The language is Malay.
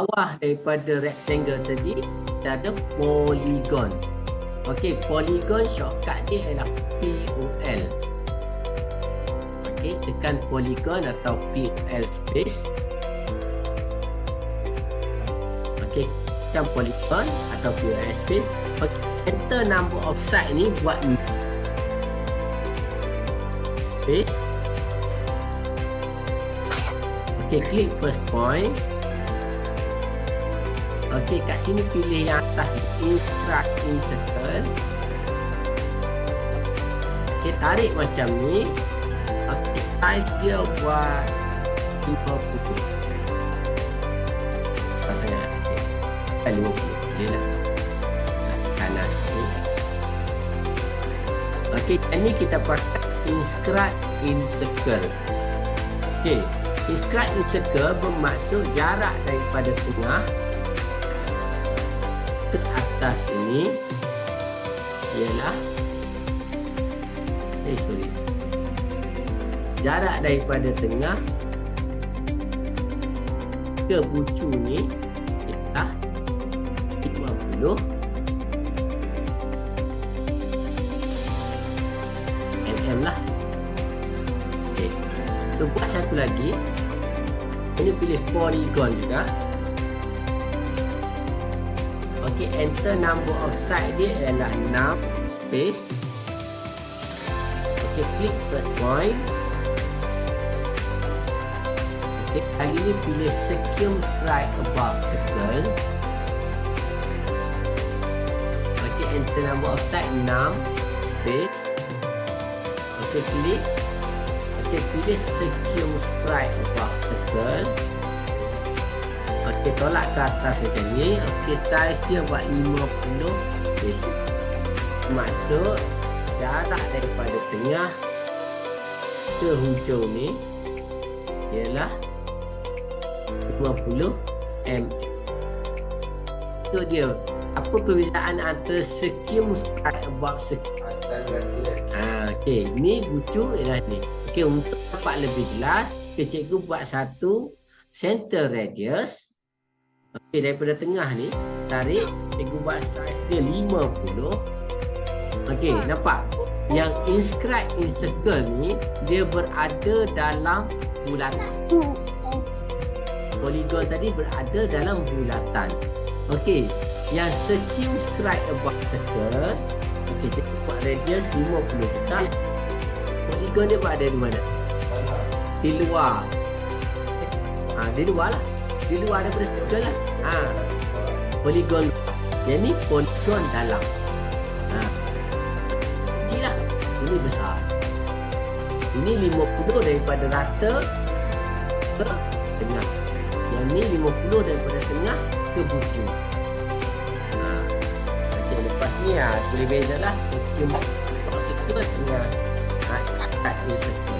bawah daripada rectangle tadi kita ada polygon. Okey, polygon shortcut dia ialah POL. Okey, tekan polygon atau POL space. Okey, tekan polygon atau POL space. Okey, enter number of side ni buat space. Okey, klik first point. Okey, kat sini pilih yang atas insert in circle. Okey, tarik macam ni. Okey, size dia buat 50. Besar sangat. Okey, 50 boleh lah. Kanan sini. Okey, ini kita pakai insert in circle. Okey, insert in circle bermaksud jarak daripada tengah ke atas ini ialah jarak daripada tengah ke bucu ni ialah 50 mm lah. Okay. So buat satu lagi, ini pilih polygon juga. Okay, enter number of side dia ialah 6 space. Okay, klik first point. Okay, kali ni pilih circumscribe above circle. Okay, enter number of side 6 space. Okay, klik. Okay, pilih circumscribe above circle. Okey, tolak ke atas macam ni. Okey, size dia buat 50. Okay. Maksud jarak daripada tengah ke hujung ni ialah 50 mm. Itu dia. Apa perbezaan antara circumscribe above circle? Okey, ni bucu ialah ni. Okey, untuk nampak lebih jelas, cikgu buat satu center radius. Okey, daripada tengah ni tarik, cikgu buat size dia 50. Okey, nampak? Yang inscribe in circle ni dia berada dalam bulatan. Polygon tadi berada dalam bulatan. Okey, yang circumscribe above circle, okey, cikgu buat radius 50 dekat. Polygon dia berada di mana? Di luar. Di luar lah. Di luar daripada circle lah. Polygon. Yang ni polygon dalam. Kecil lah. Ini besar. Ini 50 daripada rata ke tengah. Yang ni 50 daripada tengah ke bucu. Okey, lepas ni boleh beza lah. Circle tengah. Kat ni circle.